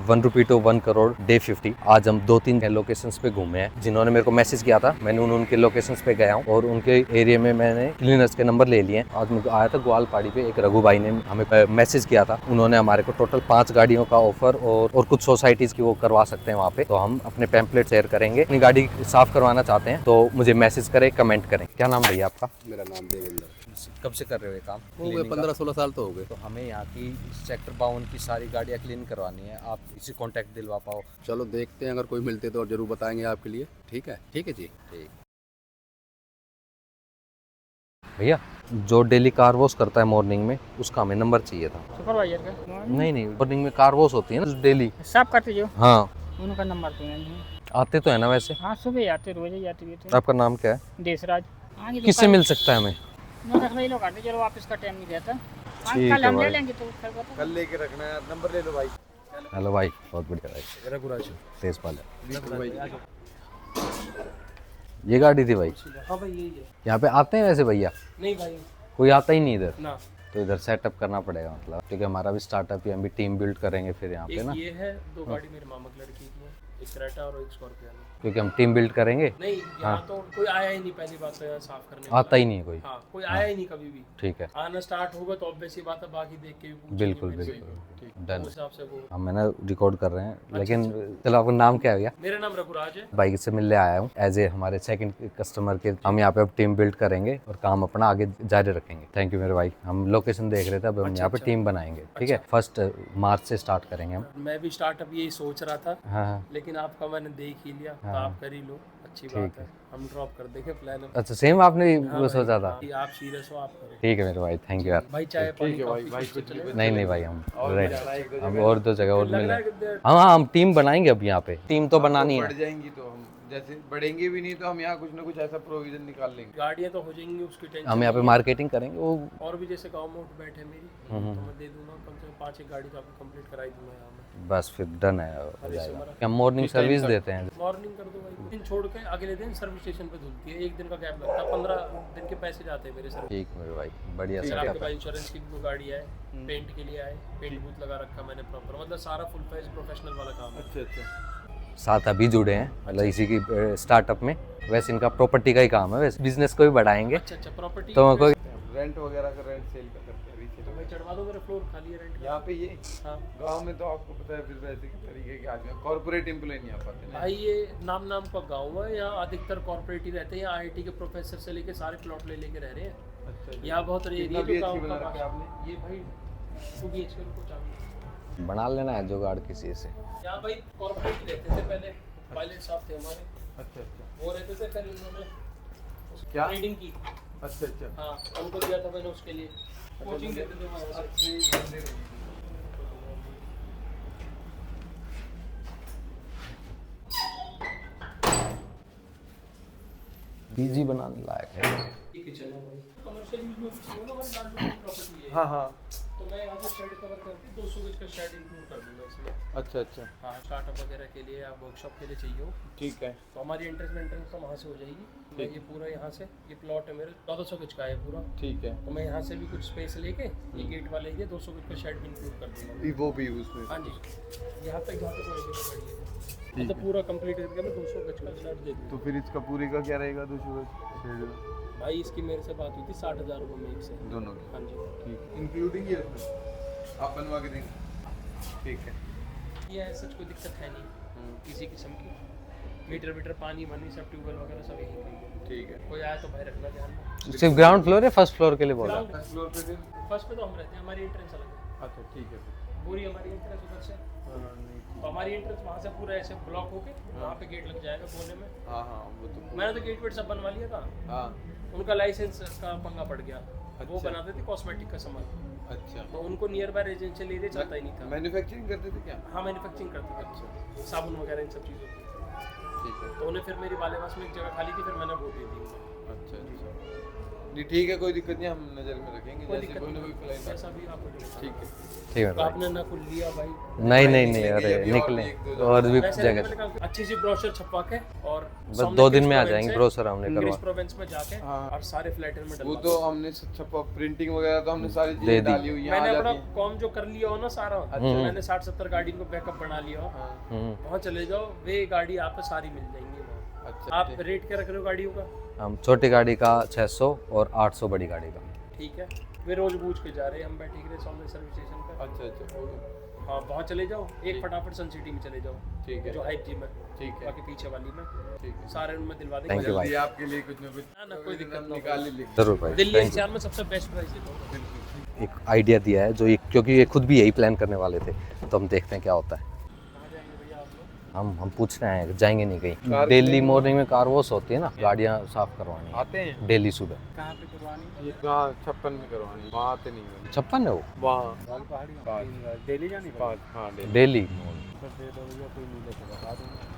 1 rupee to 1 crore day 50। आज हम 2-3 locations पे घूमे हैं। जिन्होंने मेरे को मैसेज किया था, मैंने उनके लोकेशंस पे गया हूँ और उनके एरिया में मैंने क्लीनर्स के नंबर ले लिए। आज मैं आया था ग्वालपाड़ी पे, एक रघु भाई ने हमें मैसेज किया था। उन्होंने हमारे को टोटल 5 गाड़ियों का ऑफर और कुछ सोसाइटीज की वो करवा सकते हैं वहाँ पे। तो हम अपने पैम्पलेट शेयर करेंगे। अपनी गाड़ी साफ करवाना चाहते हैं तो मुझे मैसेज करें, कमेंट करें। क्या नाम भैया आपका? मेरा नाम देवेंद्र। कब से कर रहे हो ये काम? हो गए 15-16 साल तो हो गए। तो हमें यहाँ की सेक्टर 52 की सारी गाड़ियाँ क्लीन करवानी है। आप इसी कांटेक्ट दिलवा पाओ? चलो देखते हैं, अगर कोई मिलते तो और जरूर बताएंगे आपके लिए। ठीक है जी। ठीक भैया, जो डेली कार वॉश करता है मॉर्निंग में, उसका हमें नंबर चाहिए था। सुपरवाइजर का? नहीं, मॉर्निंग में कार वॉश होती है ना डेली, साफ करते जो, हाँ, उनका नंबर तो नहीं है। आते तो है ना वैसे? हाँ, सुबह आते, रोज ही आते भी। आपका नाम क्या है? देशराज। किससे मिल सकता है हमें? लोग आते, चलो वापस का टाइम नहीं रहता। ठीक कल है हम ले भाई। लेंगे तो कल लेके रखना है, नंबर ले लो भाई। हेलो भाई, बहुत बढ़िया भाई। रघुराज तेजपाल है भाई। ये गाड़ी थी भाई? हाँ भाई, यही है। यहाँ पे आते हैं वैसे भैया? नहीं भाई, कोई आता ही नहीं इधर ना। तो इधर सेटअप करना पड़ेगा मतलब, क्योंकि हमारा भी स्टार्टअप है, हम भी टीम बिल्ड करेंगे फिर यहाँ पे ना। ये है 2 गाड़ी मेरे मामा की लड़की की है, एक क्रेटा और एक स्कॉर्पियो। क्योंकि हम टीम बिल्ड करेंगे। नहीं, यहाँ तो कोई आया ही नहीं, पहली बात तो यहाँ साफ करने आता ही नहीं है कोई। हाँ, कोई आया ही नहीं कभी भी। ठीक है, आना स्टार्ट होगा तो ऑब्वियस ही बात है, बाकी देख के भी पूछेंगे बिल्कुल मेरे से। बिल्कुल डन। उस हिसाब से वो। हम है ना रिकॉर्ड कर रहे हैं, लेकिन चलो, आपका नाम क्या है भैया? मेरा नाम रघुराज है। बाइक से मिलने आया हूँ एज ए हमारे सेकंड कस्टमर के। हम यहाँ पे अब टीम बिल्ड करेंगे और काम अपना आगे जारी रखेंगे। थैंक यू मेरे भाई। हम लोकेशन देख रहे थे, अब हम यहाँ पे टीम बनाएंगे। ठीक है, 1 मार्च से स्टार्ट करेंगे हम। मैं भी स्टार्टअप यही सोच रहा था, हाँ, लेकिन आपका मैंने देख ही लिया, तो आप कर ही लो, अच्छी बात है। हम ड्रॉप कर देंगे प्लान। अच्छा, सेम आपने हाँ वो सोचा था? भाई, आप सीरियस हो, आप करो। ठीक है मेरे भाई, थैंक यू यार। भाई चाय पानी कॉफी नहीं भाई, हम और 2 जगह और मिले। हाँ, हम टीम बनाएंगे अब यहाँ पे। टीम तो बनानी है। बढ़ जाएंगी तो हम जैसे बढ़ेंगे भी नहीं तो हम यहाँ कुछ ना कुछ ऐसा प्रोविजन निकाल लेंगे। गाड़ियाँ तो हो जाएंगी, उसकी टेंशन। हम यहाँ पे मार्केटिंग करेंगे वो। और भी जैसे गाँव में बैठे मेरी, तो मैं दे दूंगा, कम से कम 5-1 गाड़ी तो आपको कंप्लीट कराई दूंगा यहाँ में। बस फिर डन है, हो जाएगा। हम मॉर्निंग सर्विस देते हैं। मॉर्निंग कर दो भाई, दिन छोड़ के अगले दिन सर्विस स्टेशन पे धुलती है, 1 दिन का गैप लगता है, 15 दिन के पैसे जाते हैं मेरे सर्विस। ठीक मेरे भाई, बढ़िया अगर सेटअप आपके पास है। इंश्योरेंस की भी गाड़ी है, पेंट के लिए आए, पेंट बूथ लगा रखा मैंने प्रॉपर, मतलब सारा फुल फेस प्रोफेशनल वाला काम है। अच्छा। साथ अभी जुड़े हैं, मतलब इसी की स्टार्टअप में। वैसे इनका प्रॉपर्टी का ही काम है, वैसे बिजनेस को भी बढ़ाएंगे। अच्छा, प्रॉपर्टी तो कोई रेंट वगैरह का, रेंट सेल का करते हैं, रीसेल। मैं चढ़वा दो, मेरा फ्लोर खाली है रेंट। यहाँ पे ये हाँ गांव में तो आपको पता है, फिर वैसे के तरीके के आदमी कॉर्पोरेट एम्प्लॉय नहीं आ पाते ना। भाई, ये नाम का गाँव है, यहाँ अधिकतर कॉर्पोरेट ही रहते हैं। यहाँ IIT के प्रोफेसर से लेके सारे प्लॉट ले लेके रह रहे हैं। अच्छा। यहाँ बहुत कितना एरिया जो BHK गाँव बना का रखा है आपने? ये भाई 2 BHK को चाहिए। बना लेना है जुगाड़ किसी से। यहाँ भाई कॉर्पोरेट ही रहते थे पहले, पायलट साहब थे हमारे, अच्छा। वो रहते थे, फिर उन्होंने क्या? ट्रेडिंग की। अच्छा। हाँ, उनको दिया था मैंने उसके लिए, कोचिंग देते थे वहाँ से। पीजी बनाने लायक है। ये किचन है भाई, कमर्शियल यूज में कुछ नहीं होगा, हमारी लाल प्रॉपर्टी है। हाँ। तो मैं यहाँ से शेड कवर करके 200 गज का शेड इंक्लूड कर दूंगा इसमें। अच्छा। हाँ, स्टार्टअप वगैरह के लिए या वर्कशॉप के लिए चाहिए हो ठीक है। तो हमारी एंट्रेंस तो वहाँ से हो जाएगी। मैं ये पूरा यहाँ से, ये प्लॉट है मेरे 1400 गज का है पूरा, ठीक है। तो मैं यहाँ से भी कुछ स्पेस लेके ये गेट वाले ये 200 गज का शेड भी इंक्लूड कर दूंगा। वो भी उसमें। हाँ जी, यहाँ तक जहाँ तक कोई जगह पड़ी है, तो पूरा कंप्लीट करके मैं 200 गज का शेड दे दूँगा। तो फिर इसका पूरे का क्या रहेगा? 200 शेड भाई, इसकी मेरे से बात हुई थी 60,000 रुपये में एक से। दोनों की? हाँ जी, ठीक, इंक्लूडिंग है उसमें, आप बनवा के देंगे? ठीक है। ये ऐसा कोई दिक्कत है नहीं किसी किस्म की। मीटर पानी वानी सब, ट्यूबवेल वगैरह सब यहीं पे ही है। ठीक है। कोई आया तो भाई रखना ध्यान में। सिर्फ ग्राउंड फ्लोर है, फर्स्ट फ्लोर के लिए बोला? फर्स्ट फ्लोर पे फिर? फर्स्ट पे तो हम रहते हैं, हमारी एंट्रेंस अलग है। अच्छा, ठीक है फिर। पूरी हमारी एंट्रेंस उधर से, नहीं। तो हमारी एंट्रेंस वहाँ से पूरा ऐसे ब्लॉक होके वहाँ पे गेट लग जाएगा कोने में। हाँ, वो तो। मैंने तो गेट वेट सब बनवा लिया था। हाँ। उनका लाइसेंस का पंगा पड़ गया। वो अच्छा। बनाते थे कॉस्मेटिक का सामान, अच्छा। तो उनको नियर बाय रेजिडेंशियल एरिया चलता ही नहीं था। मैन्युफैक्चरिंग करते थे क्या? हाँ, मैन्युफैक्चरिंग करते थे, अच्छा। साबुन वगैरह इन सब चीज़ों की। ठीक है। तो उन्हें फिर मेरी बालेवास में एक जगह खाली थी, फिर मैंने वो दे दी। अच्छा। नहीं ठीक है, कोई दिक्कत नहीं, हम नज़र में रखेंगे कोई जैसे दिक्कत कोई ना कोई नहीं, क्लाइंट। ऐसा भी आपको जो ठीक है। ठीक है तो भाई। आपने ना कुल लिया भाई। नहीं नहीं निकलेंगे अरे अभी और निकले भी एक दो और भी वैसे जगह मैंने कहा अच्छी सी ब्रोशर छपवा के और बस सामने 2 दिन किंग्स में आ प्रोविंस जाएंगे है, ब्रोशर हमने किंग्स करवा प्रोविंस में जाके हाँ। और सारे फ्लैटर में वो डलवा तो हमने छप्पा प्रिंटिंग वगैरह तो हमने सारी दे चीजें दी। डाली हुई है, मैंने आ अपना जाती हैं। कॉम जो कर लिया हो ना सारा, मैंने 60-70 गाड़ी को बैकअप बना लिया हो, हाँ, वहाँ चले जाओ, वे गाड़ी आपको सारी मिल जाएंगी वहाँ। अच्छा आप रेट क्या रख रहे हो गाड़ियों का? हम छोटी गाड़ी का 600 और 800 बड़ी गाड़ी का। ठीक है, वे रोज पूछ के जा रहे हैं, हम बैठे के सामने सर्विस स्टेशन पे। अच्छा हाँ वहाँ चले जाओ, एक फटाफट सन सिटी में चले जाओ, ठीक है जो हाइप जिम है, ठीक है बाकी पीछे वाली में ठीक है। सारे उनमें दिलवा Thank you, भाई। जल्दी आपके लिए कुछ ना कुछ ना कोई दिक्कत हम ना हो। निकाल ही लेंगे। जरूर भाई, दिल्ली थैंक यू। एनसीआर में सबसे बेस्ट प्राइस है तो। बिल्कुल। एक आइडिया दिया है जो ये, क्योंकि ये खुद भी यही प्लान करने वाले थे, तो हम देखते हैं क्या होता है। कहाँ जाएंगे भैया आप लोग? हम पूछ रहे हैं, जाएंगे नहीं कहीं। कार डेली क्लीनिंग मॉर्निंग में कार वॉश होती है ना, गाड़ियाँ साफ करवानी है आते हैं डेली सुबह। कहाँ पे करवानी? ये कहाँ 56 में करवानी, वहाँ आते नहीं हैं। 56 है वो वहाँ पहाड़ी डेली जानी हाँ डेली। डेली। तो दे दो भैया, कोई नहीं लेके बता दूंगा।